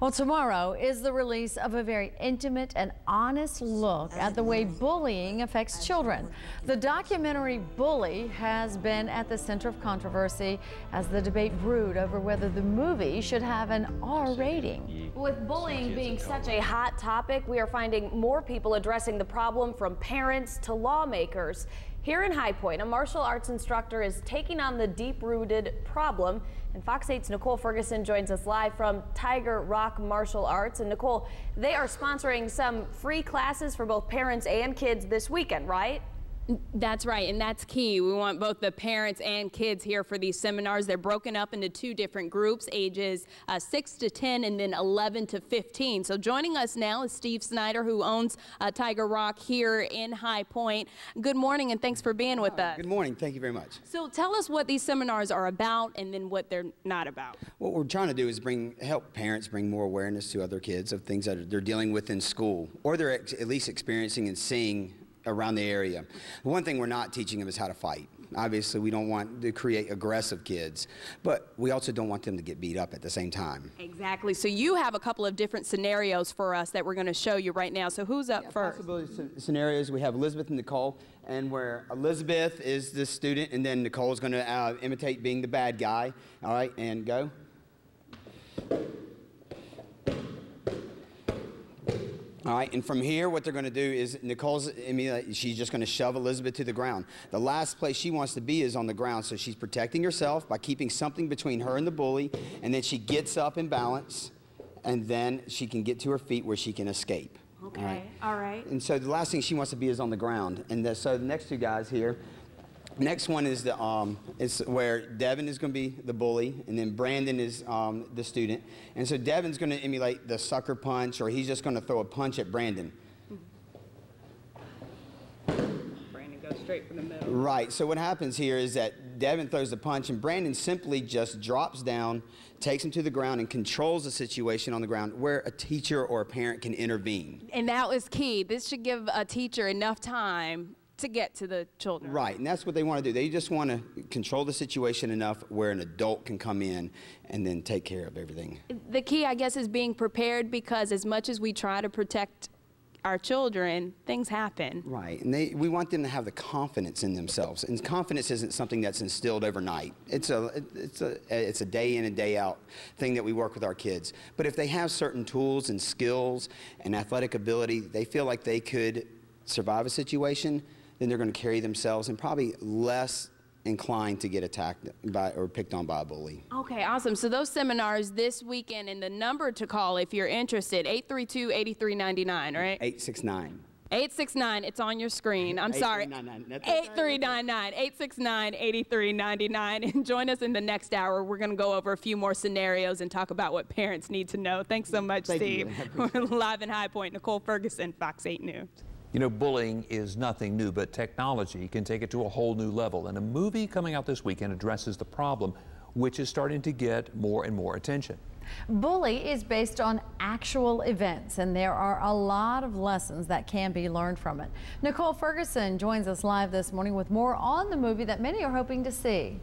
Well, tomorrow is the release of a very intimate and honest look at the way bullying affects children. The documentary Bully has been at the center of controversy as the debate brewed over whether the movie should have an R rating. With bullying being such a hot topic, we are finding more people addressing the problem, from parents to lawmakers. Here in High Point, a martial arts instructor is taking on the deep-rooted problem, and Fox 8's Nicole Ferguson joins us live from Tiger Rock Martial Arts. And Nicole, they are sponsoring some free classes for both parents and kids this weekend, right? That's right, and that's key. We want both the parents and kids here for these seminars. They're broken up into two different groups, ages 6 to 10 and then 11 to 15. So joining us now is Steve Snyder, who owns Tiger Rock here in High Point. Good morning, and thanks for being with us. Good morning. Thank you very much. So tell us what these seminars are about and then what they're not about. What we're trying to do is help parents bring more awareness to other kids of things that they're dealing with in school, or they're at least experiencing and seeing around the area. One thing we're not teaching them is how to fight. Obviously, we don't want to create aggressive kids, but we also don't want them to get beat up at the same time. Exactly. So you have a couple of different scenarios for us that we're going to show you right now. So who's up first? Possibility scenarios, we have Elizabeth and Nicole, and where Elizabeth is the student, and then Nicole is going to imitate being the bad guy. All right, and go. All right, and from here, what they're going to do is she's just going to shove Elizabeth to the ground. The last place she wants to be is on the ground, so she's protecting herself by keeping something between her and the bully, and then she gets up in balance, and then she can get to her feet where she can escape. Okay, all right. And so the last thing she wants to be is on the ground. And so the next two guys here, next one is where Devin is going to be the bully, and then Brandon is the student. And so Devin's going to emulate the sucker punch, or he's just going to throw a punch at Brandon. Brandon goes straight from the middle. Right. So what happens here is that Devin throws the punch, and Brandon simply just drops down, takes him to the ground, and controls the situation on the ground where a teacher or a parent can intervene. And that was key. This should give a teacher enough time to get to the children. Right, and that's what they want to do. They just want to control the situation enough where an adult can come in and then take care of everything. The key, I guess, is being prepared, because as much as we try to protect our children, things happen. Right, and we want them to have the confidence in themselves. And confidence isn't something that's instilled overnight. It's a day in and day out thing that we work with our kids. But if they have certain tools and skills and athletic ability, they feel like they could survive a situation, then they're going to carry themselves and probably less inclined to get attacked by or picked on by a bully. Okay, awesome. So those seminars this weekend, and the number to call if you're interested, 832-8399, right? 869. 869, it's on your screen. I'm sorry. 8399, 869-8399. And join us in the next hour. We're going to go over a few more scenarios and talk about what parents need to know. Thanks so much, Steve. We're live in High Point. Nicole Ferguson, Fox 8 News. You know, bullying is nothing new, but technology can take it to a whole new level. And a movie coming out this weekend addresses the problem, which is starting to get more and more attention. Bully is based on actual events, and there are a lot of lessons that can be learned from it. Nicole Ferguson joins us live this morning with more on the movie that many are hoping to see.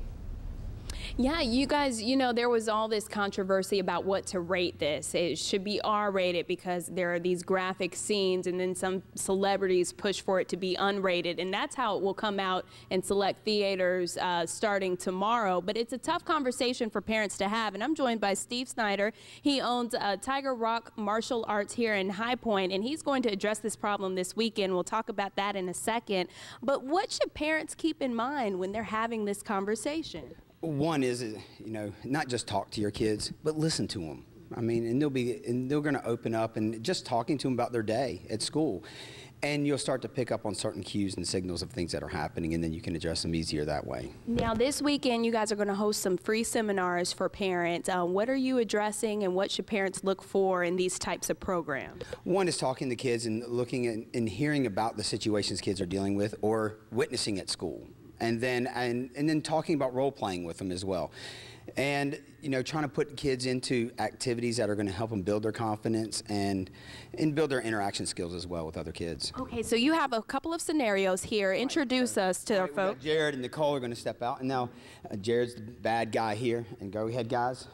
Yeah, you guys, you know, there was all this controversy about what to rate this. It should be R-rated because there are these graphic scenes, and then some celebrities push for it to be unrated, and that's how it will come out in select theaters starting tomorrow. But it's a tough conversation for parents to have, and I'm joined by Steve Snyder. He owns Tiger Rock Martial Arts here in High Point, and he's going to address this problem this weekend. We'll talk about that in a second. But what should parents keep in mind when they're having this conversation? One is, you know, not just talk to your kids, but listen to them. I mean, and they're going to open up, and just talking to them about their day at school, and you'll start to pick up on certain cues and signals of things that are happening, and then you can address them easier that way. Now, this weekend, you guys are going to host some free seminars for parents. What are you addressing, and what should parents look for in these types of programs? One is talking to kids and looking at and hearing about the situations kids are dealing with or witnessing at school. And then talking about role playing with them as well. And, you know, trying to put kids into activities that are going to help them build their confidence and build their interaction skills as well with other kids. Okay, so you have a couple of scenarios here. Introduce us to our folks. Jared and Nicole are going to step out. And now Jared's the bad guy here. And go ahead, guys.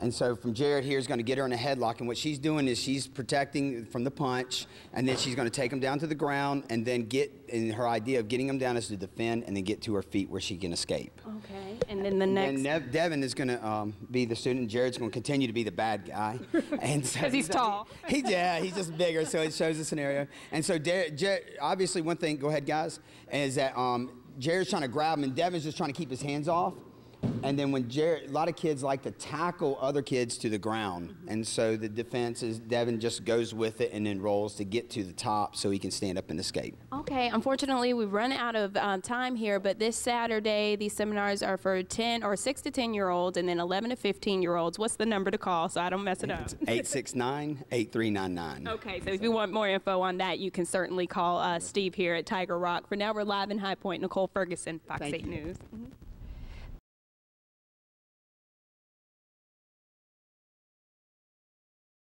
And so from Jared here is going to get her in a headlock, and what she's doing is she's protecting from the punch, and then she's going to take him down to the ground, and then and her idea of getting him down is to defend and then get to her feet where she can escape. Okay, and then the next... And Devin is going to be the student. Jared's going to continue to be the bad guy. Because so he's tall. Yeah, he's just bigger, so it shows the scenario. And so obviously one thing, go ahead guys, is that Jared's trying to grab him, and Devin's just trying to keep his hands off. And then when a lot of kids like to tackle other kids to the ground. And so the defense is Devin just goes with it and then rolls to get to the top so he can stand up and escape. Okay, unfortunately we've run out of time here, but this Saturday these seminars are for 6 to 10-year-olds and then 11 to 15-year-olds. What's the number to call so I don't mess it up? It's 869-8399. Okay, so if you want more info on that, you can certainly call Steve here at Tiger Rock. For now, we're live in High Point. Nicole Ferguson, Fox 8 News.